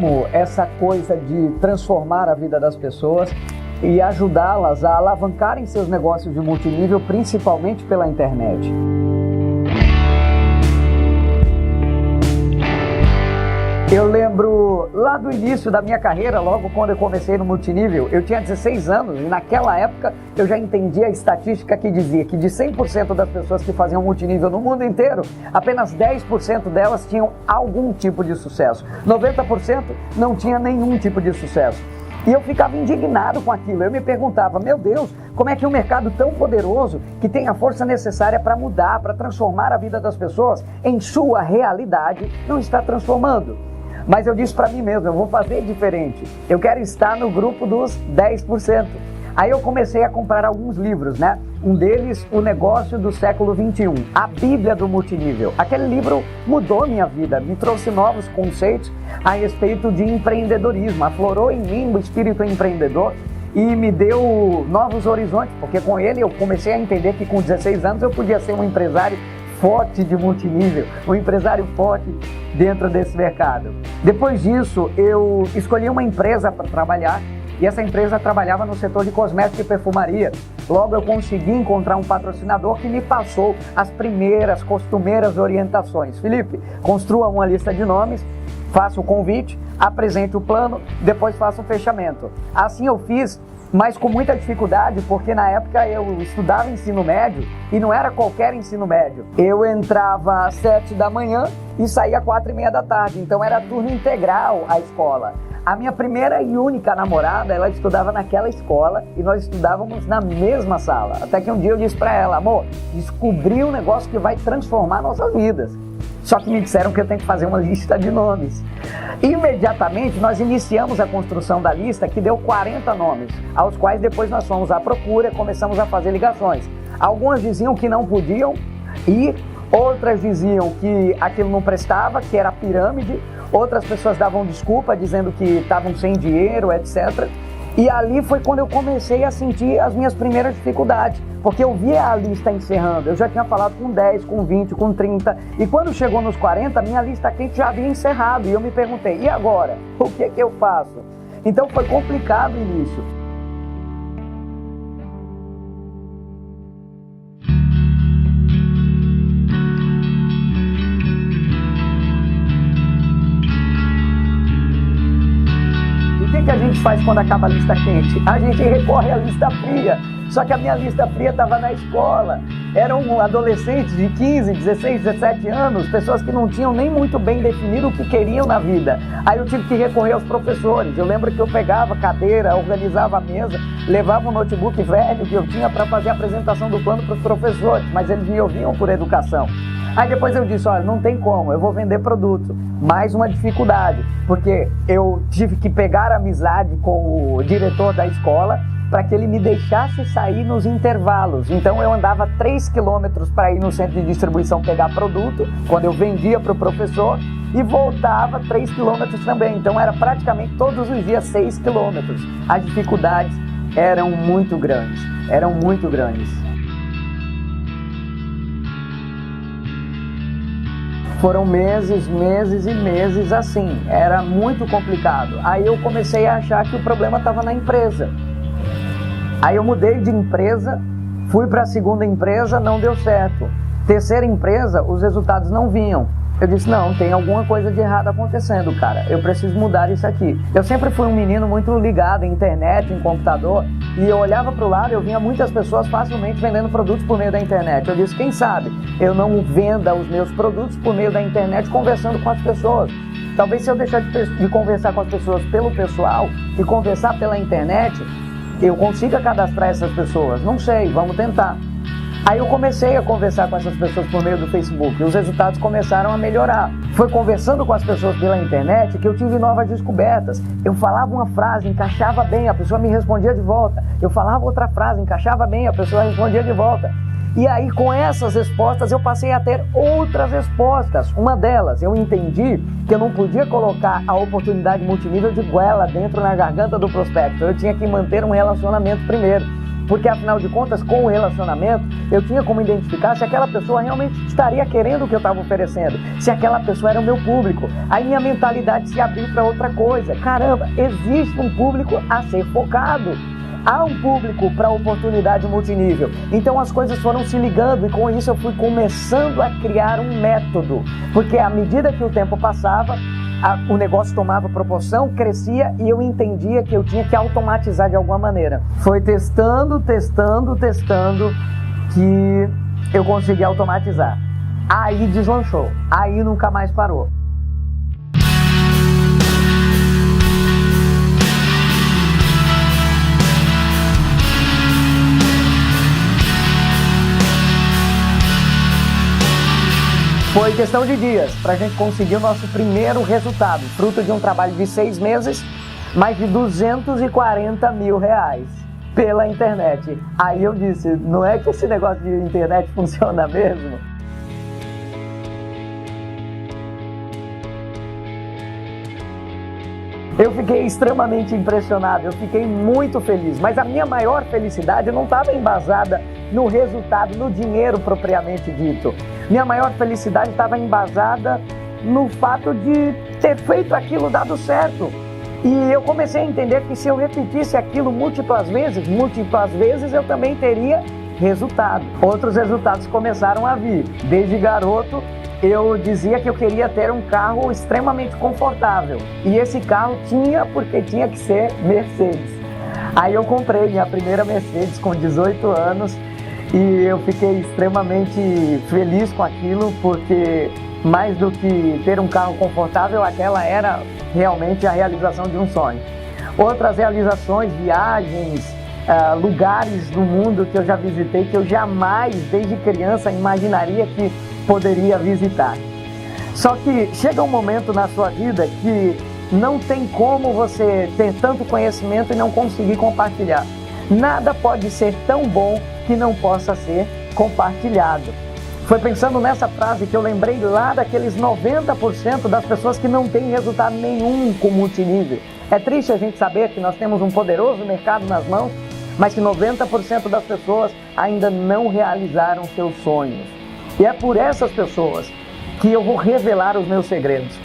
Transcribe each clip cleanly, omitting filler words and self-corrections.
amo essa coisa de transformar a vida das pessoas e ajudá-las a alavancarem seus negócios de multinível, principalmente pela internet. Eu lembro lá do início da minha carreira, logo quando eu comecei no multinível, eu tinha 16 anos e naquela época eu já entendia a estatística que dizia que de 100% das pessoas que faziam multinível no mundo inteiro, apenas 10% delas tinham algum tipo de sucesso. 90% não tinha nenhum tipo de sucesso. E eu ficava indignado com aquilo. Eu me perguntava, meu Deus, como é que um mercado tão poderoso, que tem a força necessária para mudar, para transformar a vida das pessoas em sua realidade, não está transformando? Mas eu disse para mim mesmo, eu vou fazer diferente. Eu quero estar no grupo dos 10%. Aí eu comecei a comprar alguns livros, né? Um deles, O Negócio do Século XXI, a Bíblia do Multinível. Aquele livro mudou minha vida, me trouxe novos conceitos a respeito de empreendedorismo, aflorou em mim o espírito empreendedor e me deu novos horizontes, porque com ele eu comecei a entender que com 16 anos eu podia ser um empresário forte de multinível, um empresário forte dentro desse mercado. Depois disso, eu escolhi uma empresa para trabalhar e essa empresa trabalhava no setor de cosmética e perfumaria. Logo eu consegui encontrar um patrocinador que me passou as primeiras costumeiras orientações. Felipe, construa uma lista de nomes, faça o convite, apresente o plano, depois faça o fechamento. Assim eu fiz, mas com muita dificuldade, porque na época eu estudava ensino médio e não era qualquer ensino médio. Eu entrava às 7 da manhã e saía às 4:30 da tarde, então era turno integral a escola. A minha primeira e única namorada, ela estudava naquela escola e nós estudávamos na mesma sala. Até que um dia eu disse para ela, amor, descobri um negócio que vai transformar nossas vidas. Só que me disseram que eu tenho que fazer uma lista de nomes. Imediatamente nós iniciamos a construção da lista, que deu 40 nomes, aos quais depois nós fomos à procura e começamos a fazer ligações. Algumas diziam que não podiam ir, outras diziam que aquilo não prestava, que era pirâmide, outras pessoas davam desculpa dizendo que estavam sem dinheiro, etc. E ali foi quando eu comecei a sentir as minhas primeiras dificuldades, porque eu via a lista encerrando, eu já tinha falado com 10, com 20, com 30, e quando chegou nos 40, minha lista quente já havia encerrado, e eu me perguntei, e agora? O que eu faço? Então foi complicado o início. O que a gente faz quando acaba a lista quente? A gente recorre à lista fria. Só que a minha lista fria estava na escola. Eram adolescentes de 15, 16, 17 anos, pessoas que não tinham nem muito bem definido o que queriam na vida. Aí eu tive que recorrer aos professores. Eu lembro que eu pegava a cadeira, organizava a mesa, levava um notebook velho que eu tinha para fazer a apresentação do plano para os professores, mas eles me ouviam por educação. Aí depois eu disse, olha, não tem como, eu vou vender produto. Mais uma dificuldade, porque eu tive que pegar amizade com o diretor da escola para que ele me deixasse sair nos intervalos. Então eu andava 3 quilômetros para ir no centro de distribuição pegar produto, quando eu vendia para o professor, e voltava 3 quilômetros também. Então era praticamente todos os dias 6 quilômetros. As dificuldades eram muito grandes, Foram meses e meses assim, era muito complicado. Aí eu comecei a achar que o problema estava na empresa. Aí eu mudei de empresa, fui para a segunda empresa, não deu certo. Terceira empresa, os resultados não vinham. Eu disse, não, tem alguma coisa de errado acontecendo, cara. Eu preciso mudar isso aqui. Eu sempre fui um menino muito ligado em internet, em computador, e eu olhava para o lado e eu via muitas pessoas facilmente vendendo produtos por meio da internet. Eu disse, quem sabe eu não venda os meus produtos por meio da internet conversando com as pessoas. Talvez se eu deixar de conversar com as pessoas pelo pessoal e conversar pela internet, eu consiga cadastrar essas pessoas. Não sei, vamos tentar. Aí eu comecei a conversar com essas pessoas por meio do Facebook e os resultados começaram a melhorar. Foi conversando com as pessoas pela internet que eu tive novas descobertas. Eu falava uma frase, encaixava bem, a pessoa me respondia de volta. Eu falava outra frase, encaixava bem, a pessoa respondia de volta. E aí com essas respostas eu passei a ter outras respostas. Uma delas, eu entendi que eu não podia colocar a oportunidade multinível de goela dentro na garganta do prospecto. Eu tinha que manter um relacionamento primeiro. Porque afinal de contas, com o relacionamento, eu tinha como identificar se aquela pessoa realmente estaria querendo o que eu estava oferecendo, se aquela pessoa era o meu público. Aí minha mentalidade se abriu para outra coisa. Caramba, existe um público a ser focado. Há um público para a oportunidade multinível. Então as coisas foram se ligando e com isso eu fui começando a criar um método. Porque à medida que o tempo passava, o negócio tomava proporção, crescia e eu entendia que eu tinha que automatizar de alguma maneira. Foi testando que eu consegui automatizar. Aí deslanchou, aí nunca mais parou. Foi questão de dias para a gente conseguir o nosso primeiro resultado, fruto de um trabalho de 6 meses, mais de R$240 mil pela internet. Aí eu disse, não é que esse negócio de internet funciona mesmo? Eu fiquei extremamente impressionado, eu fiquei muito feliz, mas a minha maior felicidade não estava embasada no resultado, no dinheiro propriamente dito. Minha maior felicidade estava embasada no fato de ter feito aquilo dado certo. E eu comecei a entender que se eu repetisse aquilo múltiplas vezes eu também teria resultado. Outros resultados começaram a vir. Desde garoto, eu dizia que eu queria ter um carro extremamente confortável. E esse carro porque tinha que ser Mercedes. Aí eu comprei minha primeira Mercedes com 18 anos e eu fiquei extremamente feliz com aquilo, porque mais do que ter um carro confortável, aquela era realmente a realização de um sonho. Outras realizações, viagens, lugares do mundo que eu já visitei, que eu jamais, desde criança, imaginaria que poderia visitar. Só que chega um momento na sua vida que não tem como você ter tanto conhecimento e não conseguir compartilhar. Nada pode ser tão bom que não possa ser compartilhado. Foi pensando nessa frase que eu lembrei lá daqueles 90% das pessoas que não têm resultado nenhum com multinível. É triste a gente saber que nós temos um poderoso mercado nas mãos, mas que 90% das pessoas ainda não realizaram seus sonhos. E é por essas pessoas que eu vou revelar os meus segredos.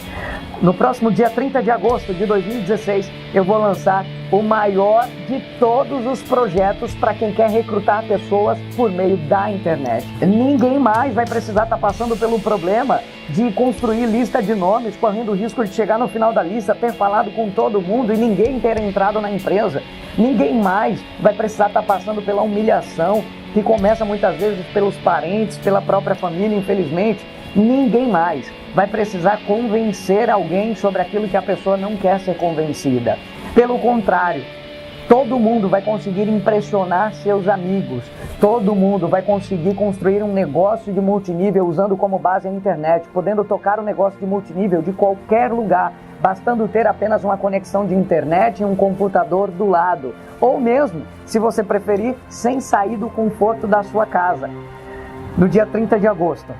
No próximo dia 30 de agosto de 2016, eu vou lançar o maior de todos os projetos para quem quer recrutar pessoas por meio da internet. Ninguém mais vai precisar estar passando pelo problema de construir lista de nomes, correndo o risco de chegar no final da lista, ter falado com todo mundo e ninguém ter entrado na empresa. Ninguém mais vai precisar estar passando pela humilhação que começa muitas vezes pelos parentes, pela própria família, infelizmente. Ninguém mais vai precisar convencer alguém sobre aquilo que a pessoa não quer ser convencida. Pelo contrário, todo mundo vai conseguir impressionar seus amigos. Todo mundo vai conseguir construir um negócio de multinível usando como base a internet, podendo tocar um negócio de multinível de qualquer lugar, bastando ter apenas uma conexão de internet e um computador do lado. Ou mesmo, se você preferir, sem sair do conforto da sua casa. No dia 30 de agosto,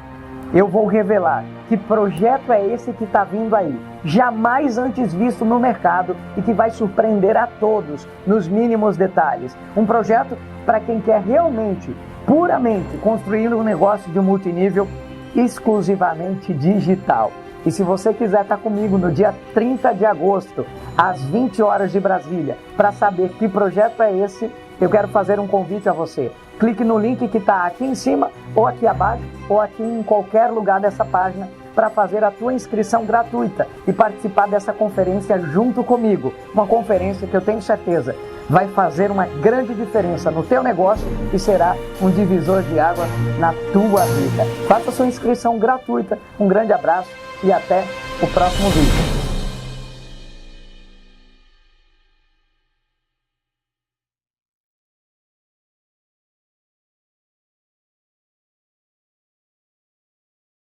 eu vou revelar que projeto é esse que está vindo aí, jamais antes visto no mercado e que vai surpreender a todos nos mínimos detalhes. Um projeto para quem quer realmente, puramente, construir um negócio de multinível exclusivamente digital. E se você quiser estar comigo no dia 30 de agosto, às 20 horas de Brasília, para saber que projeto é esse, eu quero fazer um convite a você. Clique no link que está aqui em cima, ou aqui abaixo, ou aqui em qualquer lugar dessa página, para fazer a tua inscrição gratuita e participar dessa conferência junto comigo. Uma conferência que eu tenho certeza vai fazer uma grande diferença no teu negócio e será um divisor de águas na tua vida. Faça sua inscrição gratuita. Um grande abraço e até o próximo vídeo.